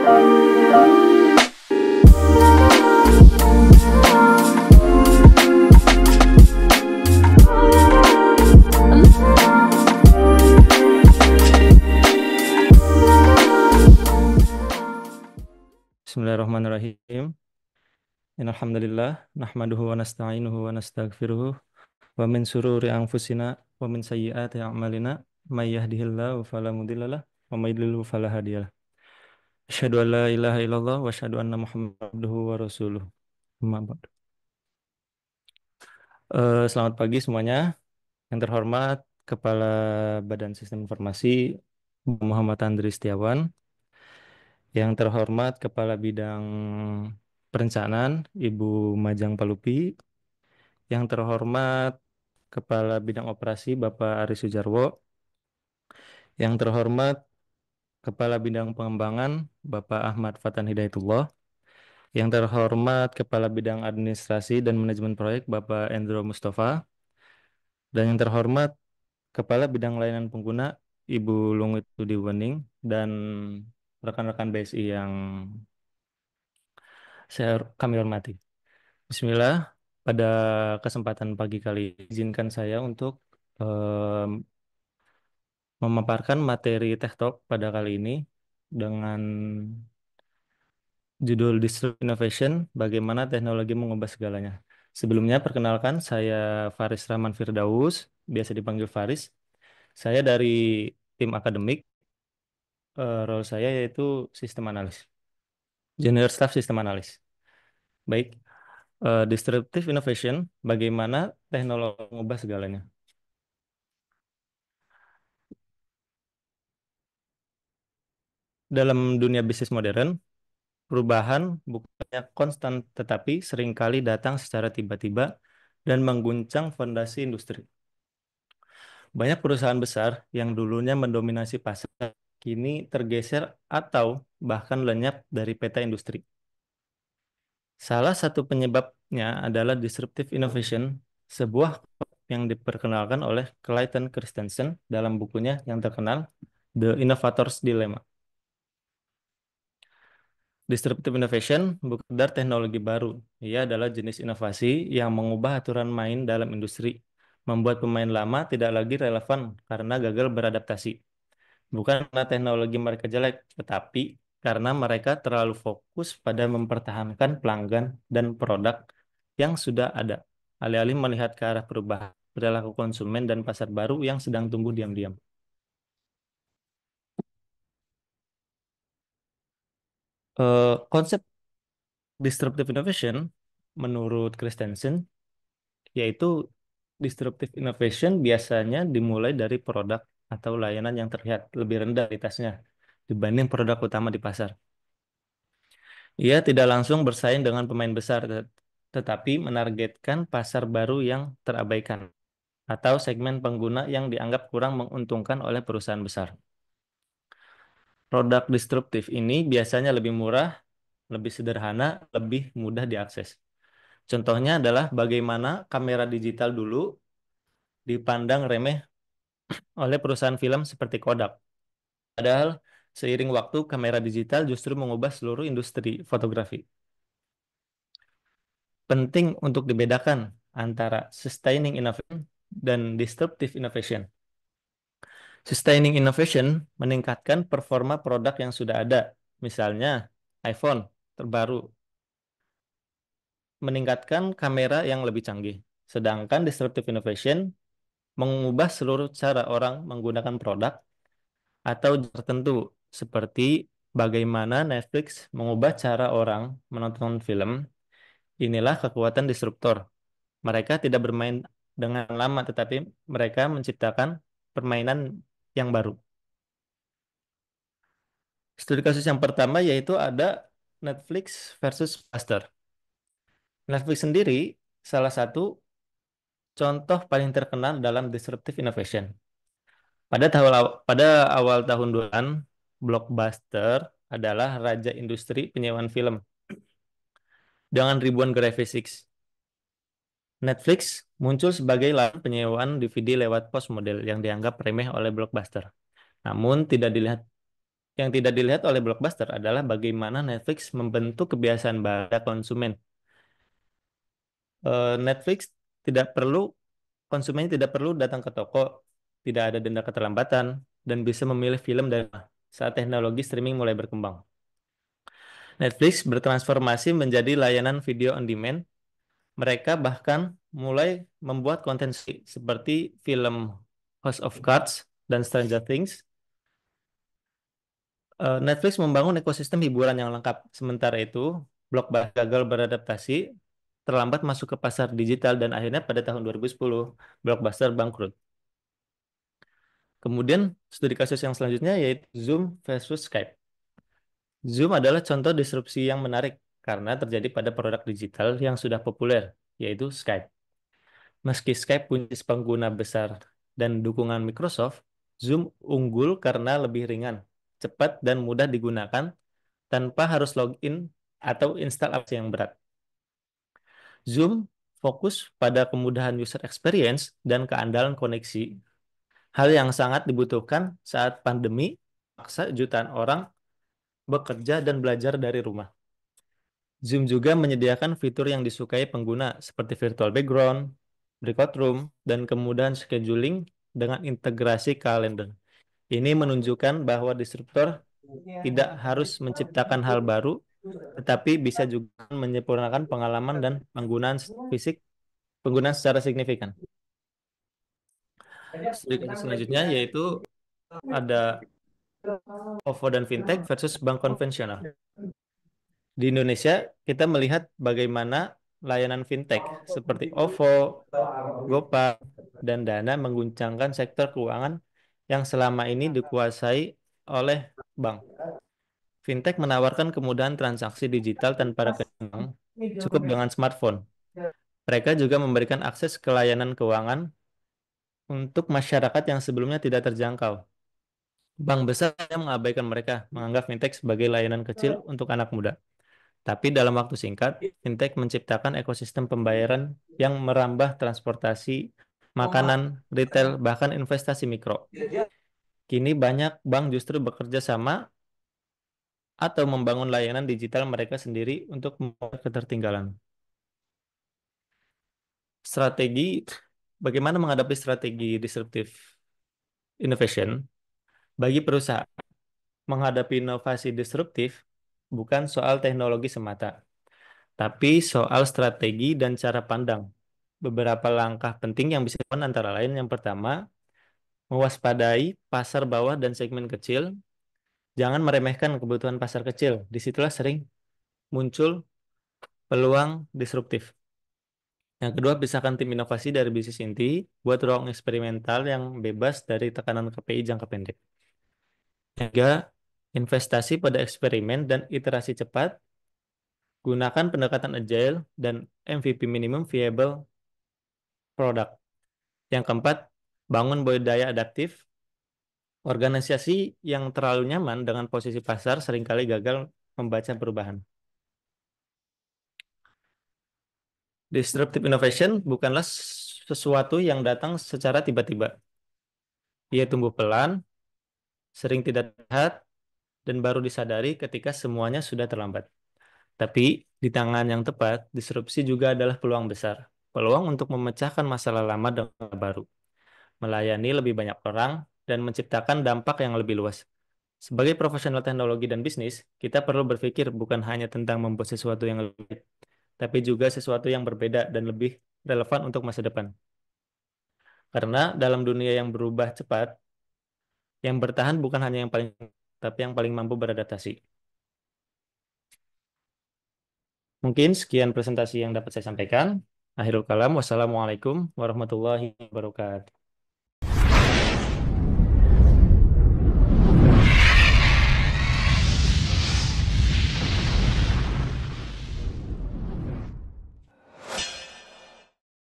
Bismillahirrahmanirrahim. Innalhamdulillah nahmaduhu wa nasta'inuhu wa nastaghfiruhu wa min sururi anfusina wa min sayyiati a'malina may yahdihillahu fala mudhillalah wa may yudlil fala hadiyalah. Asyhadu an la ilaha illallah wa asyhadu anna Muhammadan abduhu wa rasuluh. Amma ba'du. Selamat pagi semuanya. Yang terhormat Kepala Badan Sistem Informasi Muhammad Andri Setiawan, yang terhormat Kepala Bidang Perencanaan Ibu Majang Palupi, yang terhormat Kepala Bidang Operasi Bapak Ari Sujarwo, yang terhormat Kepala Bidang Pengembangan Bapak Ahmad Fatan Hidayatullah, yang terhormat Kepala Bidang Administrasi dan Manajemen Proyek Bapak Endro Mustafa, dan yang terhormat Kepala Bidang Layanan Pengguna Ibu Lungit Tudi Wening, dan rekan-rekan BSI yang kami hormati. Bismillah, pada kesempatan pagi kali ini, izinkan saya untuk em, memaparkan materi Tech Talk pada kali ini dengan judul Disrupt Innovation, Bagaimana Teknologi Mengubah Segalanya. Sebelumnya, perkenalkan, saya Faris Rahman Firdaus, biasa dipanggil Faris. Saya dari tim akademik, role saya yaitu sistem analis, junior staff sistem analis. Baik, Disruptive Innovation, Bagaimana Teknologi Mengubah Segalanya. Dalam dunia bisnis modern, perubahan bukannya konstan tetapi seringkali datang secara tiba-tiba dan mengguncang fondasi industri. Banyak perusahaan besar yang dulunya mendominasi pasar kini tergeser atau bahkan lenyap dari peta industri. Salah satu penyebabnya adalah disruptive innovation, sebuah yang diperkenalkan oleh Clayton Christensen dalam bukunya yang terkenal The Innovator's Dilemma. Disruptive innovation bukan sekedar teknologi baru. Ia adalah jenis inovasi yang mengubah aturan main dalam industri, membuat pemain lama tidak lagi relevan karena gagal beradaptasi. Bukan karena teknologi mereka jelek, tetapi karena mereka terlalu fokus pada mempertahankan pelanggan dan produk yang sudah ada, alih-alih melihat ke arah perubahan perilaku konsumen dan pasar baru yang sedang tumbuh diam-diam. Konsep disruptive innovation menurut Christensen yaitu disruptive innovation biasanya dimulai dari produk atau layanan yang terlihat lebih rendah kualitasnya dibanding produk utama di pasar. Ia tidak langsung bersaing dengan pemain besar, tetapi menargetkan pasar baru yang terabaikan atau segmen pengguna yang dianggap kurang menguntungkan oleh perusahaan besar. Produk disruptif ini biasanya lebih murah, lebih sederhana, lebih mudah diakses. Contohnya adalah bagaimana kamera digital dulu dipandang remeh oleh perusahaan film seperti Kodak. Padahal seiring waktu kamera digital justru mengubah seluruh industri fotografi. Penting untuk dibedakan antara sustaining innovation dan disruptive innovation. Sustaining innovation meningkatkan performa produk yang sudah ada. Misalnya iPhone terbaru meningkatkan kamera yang lebih canggih. Sedangkan disruptive innovation mengubah seluruh cara orang menggunakan produk atau tertentu seperti bagaimana Netflix mengubah cara orang menonton film. Inilah kekuatan disruptor. Mereka tidak bermain dengan lama, tetapi mereka menciptakan permainan yang baru. Studi kasus yang pertama yaitu ada Netflix versus Blockbuster. Netflix sendiri salah satu contoh paling terkenal dalam disruptive innovation. Pada awal tahun 2000-an, Blockbuster adalah raja industri penyewaan film dengan ribuan grafisks. Netflix muncul sebagai layanan penyewaan DVD lewat pos model yang dianggap remeh oleh Blockbuster. Namun tidak dilihat Yang tidak dilihat oleh Blockbuster adalah bagaimana Netflix membentuk kebiasaan pada konsumen. Netflix tidak perlu konsumennya tidak perlu datang ke toko, tidak ada denda keterlambatan, dan bisa memilih film dari rumah saat teknologi streaming mulai berkembang. Netflix bertransformasi menjadi layanan video on demand. Mereka bahkan mulai membuat konten seperti film House of Cards dan Stranger Things. Netflix membangun ekosistem hiburan yang lengkap. Sementara itu, Blockbuster gagal beradaptasi, terlambat masuk ke pasar digital, dan akhirnya pada tahun 2010, Blockbuster bangkrut. Kemudian, studi kasus yang selanjutnya yaitu Zoom versus Skype. Zoom adalah contoh disrupsi yang menarik karena terjadi pada produk digital yang sudah populer, yaitu Skype. Meski Skype punya pengguna besar dan dukungan Microsoft, Zoom unggul karena lebih ringan, cepat, dan mudah digunakan tanpa harus login atau install aplikasi yang berat. Zoom fokus pada kemudahan user experience dan keandalan koneksi, hal yang sangat dibutuhkan saat pandemi paksa jutaan orang bekerja dan belajar dari rumah. Zoom juga menyediakan fitur yang disukai pengguna seperti virtual background, breakout room, dan kemudahan scheduling dengan integrasi kalender. Ini menunjukkan bahwa disruptor tidak harus menciptakan hal baru, tetapi bisa juga menyempurnakan pengalaman dan penggunaan fisik penggunaan secara signifikan. Studi selanjutnya yaitu ada OVO dan fintech versus bank konvensional. Di Indonesia, kita melihat bagaimana layanan fintech seperti OVO, Gopay, dan Dana mengguncangkan sektor keuangan yang selama ini dikuasai oleh bank. Fintech menawarkan kemudahan transaksi digital tanpa rekening bank, cukup dengan smartphone. Mereka juga memberikan akses ke layanan keuangan untuk masyarakat yang sebelumnya tidak terjangkau. Bank besar hanya mengabaikan mereka, menganggap fintech sebagai layanan kecil untuk anak muda. Tapi dalam waktu singkat, fintech menciptakan ekosistem pembayaran yang merambah transportasi, makanan, retail, bahkan investasi mikro. Kini banyak bank justru bekerja sama atau membangun layanan digital mereka sendiri untuk membuat ketertinggalan. Strategi, bagaimana menghadapi strategi disruptive innovation? Bagi perusahaan, menghadapi inovasi disruptif bukan soal teknologi semata, tapi soal strategi dan cara pandang. Beberapa langkah penting yang bisa dilakukan antara lain yang pertama, mewaspadai pasar bawah dan segmen kecil. Jangan meremehkan kebutuhan pasar kecil. Disitulah sering muncul peluang disruptif. Yang kedua, pisahkan tim inovasi dari bisnis inti, buat ruang eksperimental yang bebas dari tekanan KPI jangka pendek. Tiga, investasi pada eksperimen dan iterasi cepat. Gunakan pendekatan agile dan MVP minimum viable product. Yang keempat, bangun budaya adaptif. Organisasi yang terlalu nyaman dengan posisi pasar seringkali gagal membaca perubahan. Disruptive innovation bukanlah sesuatu yang datang secara tiba-tiba. Ia tumbuh pelan, sering tidak terlihat, dan baru disadari ketika semuanya sudah terlambat. Tapi di tangan yang tepat, disrupsi juga adalah peluang besar. Peluang untuk memecahkan masalah lama dengan baru, melayani lebih banyak orang, dan menciptakan dampak yang lebih luas. Sebagai profesional teknologi dan bisnis, kita perlu berpikir bukan hanya tentang membuat sesuatu yang lebih baik, tapi juga sesuatu yang berbeda dan lebih relevan untuk masa depan. Karena dalam dunia yang berubah cepat, yang bertahan bukan hanya yang paling, tapi yang paling mampu beradaptasi. Mungkin sekian presentasi yang dapat saya sampaikan. Akhirul kalam, wassalamualaikum warahmatullahi wabarakatuh.